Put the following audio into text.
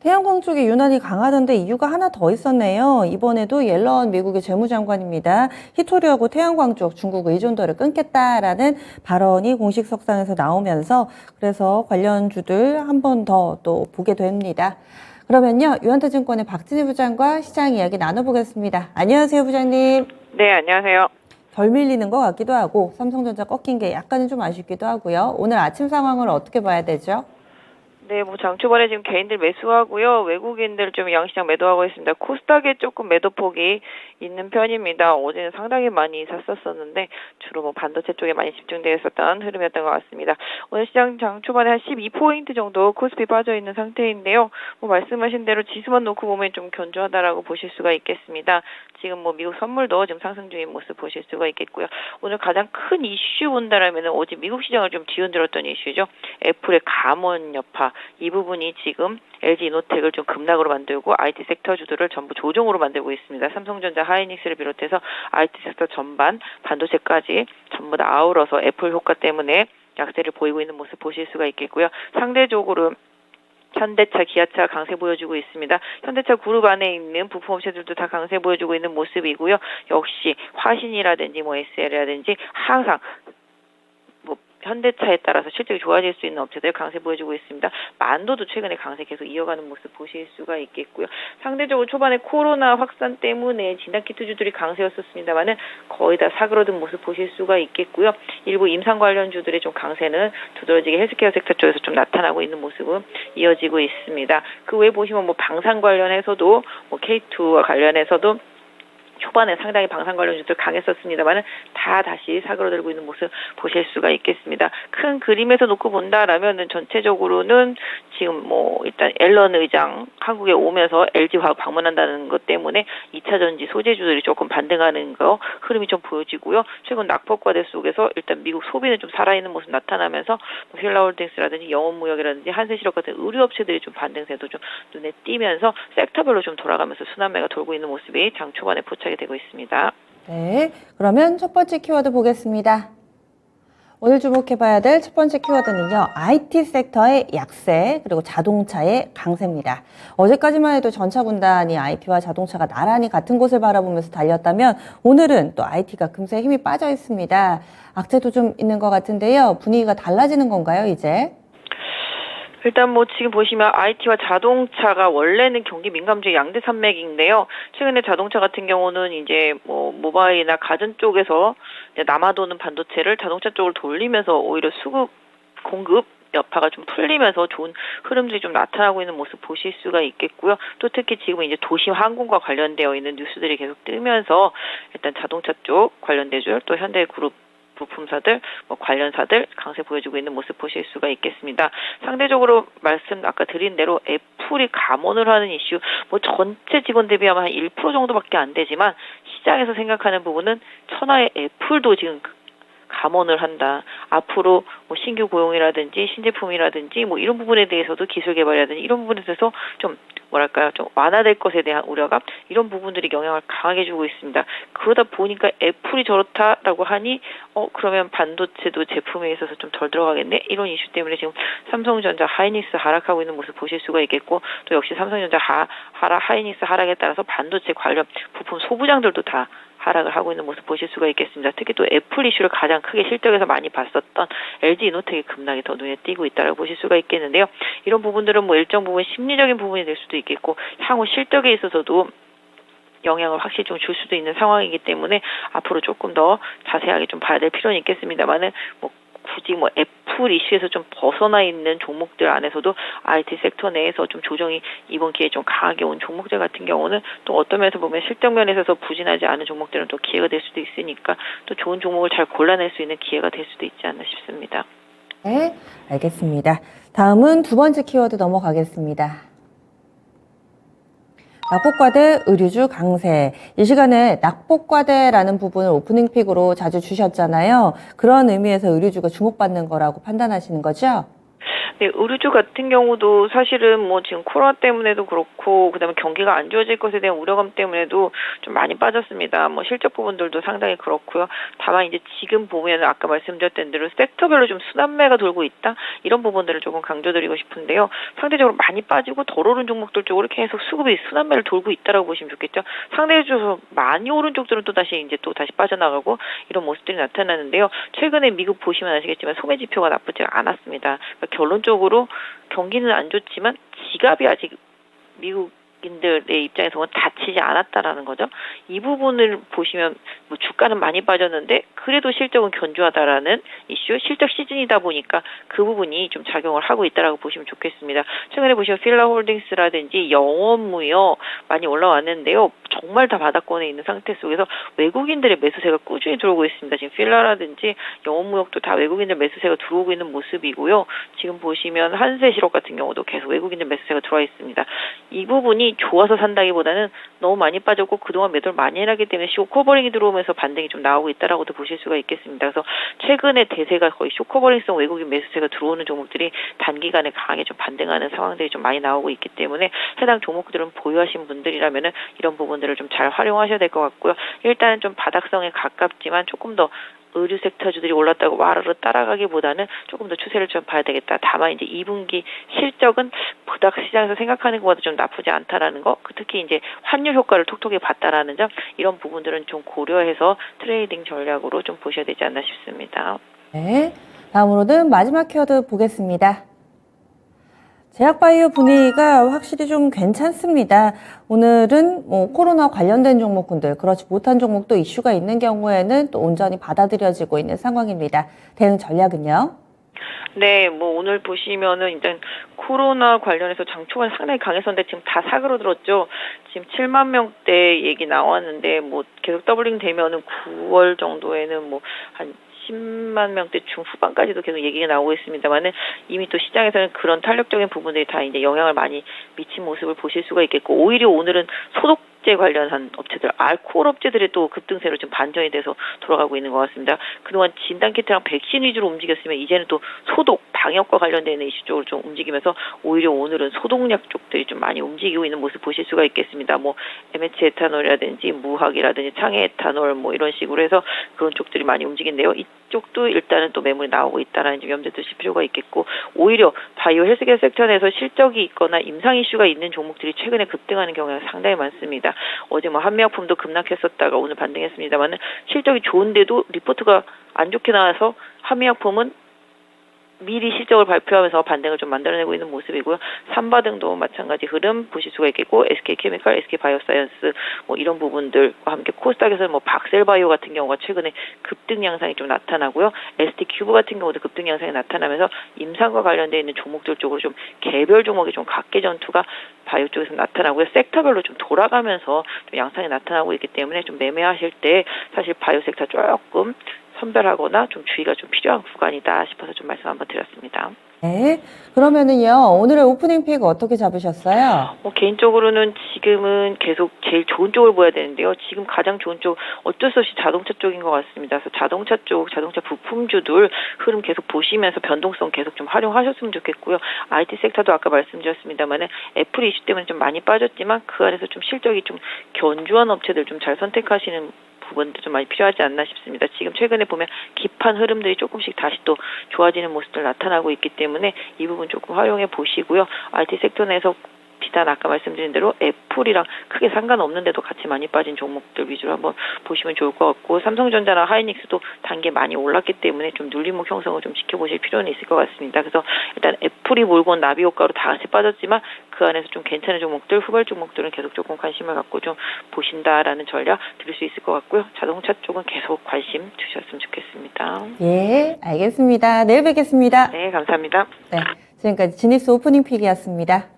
태양광 쪽이 유난히 강하던데 이유가 하나 더 있었네요. 이번에도 옐런 미국의 재무장관입니다. 히토류하고 태양광 쪽 중국 의존도를 끊겠다라는 발언이 공식 석상에서 나오면서 그래서 관련주들 한 번 더 또 보게 됩니다. 그러면요, 유한타증권의 박진희 부장과 시장 이야기 나눠보겠습니다. 안녕하세요, 부장님. 네, 안녕하세요. 덜 밀리는 것 같기도 하고 삼성전자 꺾인 게 약간은 좀 아쉽기도 하고요. 오늘 아침 상황을 어떻게 봐야 되죠? 네, 장 초반에 지금 개인들 매수하고요. 외국인들 좀 양시장 매도하고 있습니다. 코스닥에 조금 매도폭이 있는 편입니다. 어제는 상당히 많이 샀었었는데 주로 반도체 쪽에 많이 집중되어 있었던 흐름이었던 것 같습니다. 오늘 시장 장 초반에 한 12포인트 정도 코스피 빠져 있는 상태인데요. 말씀하신 대로 지수만 놓고 보면 좀 견조하다라고 보실 수가 있겠습니다. 지금 미국 선물도 지금 상승 중인 모습 보실 수가 있겠고요. 오늘 가장 큰 이슈 본다라면 어제 미국 시장을 좀 뒤흔들었던 이슈죠. 애플의 감원 여파. 이 부분이 지금 LG 이노텍을 좀 급락으로 만들고 IT 섹터 주들을 전부 조정으로 만들고 있습니다. 삼성전자, 하이닉스를 비롯해서 IT 섹터 전반, 반도체까지 전부 다 아우러서 애플 효과 때문에 약세를 보이고 있는 모습 보실 수가 있겠고요. 상대적으로 현대차, 기아차 강세 보여주고 있습니다. 현대차 그룹 안에 있는 부품업체들도 다 강세 보여주고 있는 모습이고요. 역시 화신이라든지 SL이라든지 항상 현대차에 따라서 실적이 좋아질 수 있는 업체들 강세 보여주고 있습니다. 만도도 최근에 강세 계속 이어가는 모습 보실 수가 있겠고요. 상대적으로 초반에 코로나 확산 때문에 진단키트주들이 강세였었습니다만은 거의 다 사그러든 모습 보실 수가 있겠고요. 일부 임상 관련주들의 좀 강세는 두드러지게 헬스케어 섹터 쪽에서 좀 나타나고 있는 모습은 이어지고 있습니다. 그 외에 보시면 방산 관련해서도 K2와 관련해서도 초반에 상당히 방산 관련주들 강했었습니다만은 다 다시 사그러들고 있는 모습 보실 수가 있겠습니다. 큰 그림에서 놓고 본다라면은 전체적으로는 지금 일단 앨런 의장 한국에 오면서 LG 화학 방문한다는 것 때문에 2차 전지 소재주들이 조금 반등하는 거 흐름이 좀 보여지고요. 최근 낙폭과대 속에서 일단 미국 소비는 좀 살아있는 모습 나타나면서 힐라홀딩스라든지 영원무역이라든지 한세실업 같은 의류업체들이 좀 반등세도 좀 눈에 띄면서 섹터별로 좀 돌아가면서 순환매가 돌고 있는 모습이 장 초반에 포착이 되고 있습니다. 네, 그러면 첫 번째 키워드 보겠습니다. 오늘 주목해봐야 될 첫 번째 키워드는요, IT 섹터의 약세, 그리고 자동차의 강세입니다. 어제까지만 해도 전차 군단이 IT와 자동차가 나란히 같은 곳을 바라보면서 달렸다면 오늘은 또 IT가 금세 힘이 빠져 있습니다. 악재도 좀 있는 것 같은데요. 분위기가 달라지는 건가요, 이제? 일단 지금 보시면 IT와 자동차가 원래는 경기 민감주의 양대 산맥인데요. 최근에 자동차 같은 경우는 이제 모바일이나 가전 쪽에서 남아도는 반도체를 자동차 쪽으로 돌리면서 오히려 수급 공급 여파가 좀 풀리면서 좋은 흐름들이 좀 나타나고 있는 모습 보실 수가 있겠고요. 또 특히 지금 이제 도시 항공과 관련되어 있는 뉴스들이 계속 뜨면서 일단 자동차 쪽 관련대주 또 현대그룹 부품사들, 관련사들 강세 보여주고 있는 모습 보실 수가 있겠습니다. 상대적으로 말씀 아까 드린 대로 애플이 감원을 하는 이슈, 전체 직원 대비하면 한 1% 정도밖에 안 되지만 시장에서 생각하는 부분은 천하의 애플도 지금 감원을 한다. 앞으로 신규 고용이라든지 신제품이라든지 이런 부분에 대해서도 기술 개발이라든지 이런 부분에 대해서 좀 완화될 것에 대한 우려가 이런 부분들이 영향을 강하게 주고 있습니다. 그러다 보니까 애플이 저렇다라고 하니 그러면 반도체도 제품에 있어서 좀 덜 들어가겠네 이런 이슈 때문에 지금 삼성전자, 하이닉스 하락하고 있는 모습 보실 수가 있겠고 또 역시 삼성전자 하이닉스 하락에 따라서 반도체 관련 부품 소부장들도 다 하락을 하고 있는 모습 보실 수가 있겠습니다. 특히 또 애플 이슈를 가장 크게 실적에서 많이 봤었던 LG 이노텍의 급락이 더 눈에 띄고 있다고 보실 수가 있겠는데요. 이런 부분들은 일정 부분 심리적인 부분이 될 수도 있겠고 향후 실적에 있어서도 영향을 확실히 좀 줄 수도 있는 상황이기 때문에 앞으로 조금 더 자세하게 좀 봐야 될 필요는 있겠습니다만은 굳이 애플 이슈에서 좀 벗어나 있는 종목들 안에서도 IT 섹터 내에서 좀 조정이 이번 기회에 좀 강하게 온 종목들 같은 경우는 또 어떤 면에서 보면 실적 면에서 부진하지 않은 종목들은 또 기회가 될 수도 있으니까 또 좋은 종목을 잘 골라낼 수 있는 기회가 될 수도 있지 않나 싶습니다. 네, 알겠습니다. 다음은 두 번째 키워드 넘어가겠습니다. 낙폭과대 의류주 강세. 이 시간에 낙폭과대라는 부분을 오프닝 픽으로 자주 주셨잖아요. 그런 의미에서 의류주가 주목받는 거라고 판단하시는 거죠? 네, 의류주 같은 경우도 사실은 뭐 지금 코로나 때문에도 그렇고 그다음에 경기가 안 좋아질 것에 대한 우려감 때문에도 좀 많이 빠졌습니다. 뭐 실적 부분들도 상당히 그렇고요. 다만 이제 지금 보면 아까 말씀드렸던 대로 섹터별로 좀 순환매가 돌고 있다. 이런 부분들을 조금 강조드리고 싶은데요. 상대적으로 많이 빠지고 덜 오른 종목들 쪽으로 계속 수급이 순환매를 돌고 있다라고 보시면 좋겠죠. 상대적으로 많이 오른 쪽들은 또 다시 빠져나가고 이런 모습들이 나타나는데요. 최근에 미국 보시면 아시겠지만 소매 지표가 나쁘지 않았습니다. 그러니까 결론적으로 경기는 안 좋지만 지갑이 아직 미국인들의 입장에서 보면 다치지 않았다라는 거죠. 이 부분을 보시면 뭐 주가는 많이 빠졌는데 그래도 실적은 견조하다라는 이슈, 실적 시즌이다 보니까 그 부분이 좀 작용을 하고 있다라고 보시면 좋겠습니다. 최근에 보시면 필라홀딩스라든지 영업무역 많이 올라왔는데요. 정말 다 바닥권에 있는 상태 속에서 외국인들의 매수세가 꾸준히 들어오고 있습니다. 지금 필라라든지 영업무역도 다 외국인들 매수세가 들어오고 있는 모습이고요. 지금 보시면 한세실업 같은 경우도 계속 외국인들 매수세가 들어와 있습니다. 이 부분이 좋아서 산다기보다는 너무 많이 빠졌고 그동안 매도를 많이 해놨기 때문에 쇼커버링이 들어오면서 반등이 좀 나오고 있다라고도 보실 수가 있겠습니다. 그래서 최근에 대세가 거의 쇼커버링성 외국인 매수세가 들어오는 종목들이 단기간에 강하게 좀 반등하는 상황들이 좀 많이 나오고 있기 때문에 해당 종목들은 보유하신 분들이라면은 이런 부분들을 좀 잘 활용하셔야 될 것 같고요. 일단은 좀 바닥성에 가깝지만 조금 더 의류 섹터주들이 올랐다고 와르르 따라가기보다는 조금 더 추세를 좀 봐야 되겠다. 다만 이제 2분기 실적은 부닥 시장에서 생각하는 것보다 좀 나쁘지 않다라는 거, 특히 이제 환율 효과를 톡톡히 봤다라는 점, 이런 부분들은 좀 고려해서 트레이딩 전략으로 좀 보셔야 되지 않나 싶습니다. 네. 다음으로는 마지막 키워드 보겠습니다. 제약바이오 분위기가 확실히 좀 괜찮습니다. 오늘은 뭐 코로나 관련된 종목군들, 그렇지 못한 종목도 이슈가 있는 경우에는 또 온전히 받아들여지고 있는 상황입니다. 대응 전략은요? 네, 뭐 오늘 보시면은 일단 코로나 관련해서 장초반 상당히 강했었는데 지금 다 사그러들었죠. 지금 7만 명대 얘기 나왔는데 뭐 계속 더블링 되면은 9월 정도에는 뭐 한 10만 명대 중후반까지도 계속 얘기가 나오고 있습니다만은 이미 또 시장에서는 그런 탄력적인 부분들이 다 이제 영향을 많이 미친 모습을 보실 수가 있겠고, 오히려 오늘은 소독제 관련한 업체들, 알코올 업체들의 또 급등세로 좀 반전이 돼서 돌아가고 있는 것 같습니다. 그동안 진단키트랑 백신 위주로 움직였으면 이제는 또 소독, 방역과 관련된 이슈 쪽으로 좀 움직이면서 오히려 오늘은 소독약 쪽들이 좀 많이 움직이고 있는 모습 보실 수가 있겠습니다. 뭐 MH 에탄올이라든지 무학이라든지 창해 에탄올 뭐 이런 식으로 해서 그런 쪽들이 많이 움직인데요. 이쪽도 일단은 또 매물이 나오고 있다는 점 염두에 두실 필요가 있겠고, 오히려 바이오 헬스케어 섹터 내에서 실적이 있거나 임상 이슈가 있는 종목들이 최근에 급등하는 경우가 상당히 많습니다. 어제 뭐 한미약품도 급락했었다가 오늘 반등했습니다만은 실적이 좋은데도 리포트가 안 좋게 나와서 한미약품은 미리 실적을 발표하면서 반등을 좀 만들어내고 있는 모습이고요. 삼바등도 마찬가지 흐름 보실 수가 있겠고, SK케미칼, SK바이오사이언스 뭐 이런 부분들과 함께 코스닥에서는 뭐 박셀바이오 같은 경우가 최근에 급등 양상이 좀 나타나고요. ST큐브 같은 경우도 급등 양상이 나타나면서 임상과 관련되어 있는 종목들 쪽으로 좀 개별 종목이 좀 각계 전투가 바이오 쪽에서 나타나고요. 섹터별로 좀 돌아가면서 좀 양상이 나타나고 있기 때문에 좀 매매하실 때 사실 바이오 섹터 조금 선별하거나 좀 주의가 좀 필요한 구간이다 싶어서 좀 말씀 한번 드렸습니다. 네. 그러면은요, 오늘의 오프닝 픽 어떻게 잡으셨어요? 개인적으로는 지금은 계속 제일 좋은 쪽을 보야 되는데요. 지금 가장 좋은 쪽 어쩔 수 없이 자동차 쪽인 것 같습니다. 그래서 자동차 쪽, 자동차 부품주들 흐름 계속 보시면서 변동성 계속 좀 활용하셨으면 좋겠고요. IT 섹터도 아까 말씀드렸습니다만은 애플 이슈 때문에 좀 많이 빠졌지만 그 안에서 좀 실적이 좀 견조한 업체들 좀 잘 선택하시는 부분도 좀 많이 필요하지 않나 싶습니다. 지금 최근에 보면 깊은 흐름들이 조금씩 다시 또 좋아지는 모습들 나타나고 있기 때문에 이 부분 조금 활용해 보시고요. IT 섹터 내에서 비단 아까 말씀드린 대로 애플이랑 크게 상관없는데도 같이 많이 빠진 종목들 위주로 한번 보시면 좋을 것 같고, 삼성전자나 하이닉스도 단계 많이 올랐기 때문에 좀 눌림목 형성을 좀 지켜보실 필요는 있을 것 같습니다. 그래서 일단 애플이 몰고 온 나비 효과로 다 같이 빠졌지만 그 안에서 좀 괜찮은 종목들, 후발 종목들은 계속 조금 관심을 갖고 좀 보신다라는 전략 드릴 수 있을 것 같고요. 자동차 쪽은 계속 관심 주셨으면 좋겠습니다. 예, 알겠습니다. 내일 뵙겠습니다. 네, 감사합니다. 네, 지금까지 지니스 오프닝 픽이었습니다.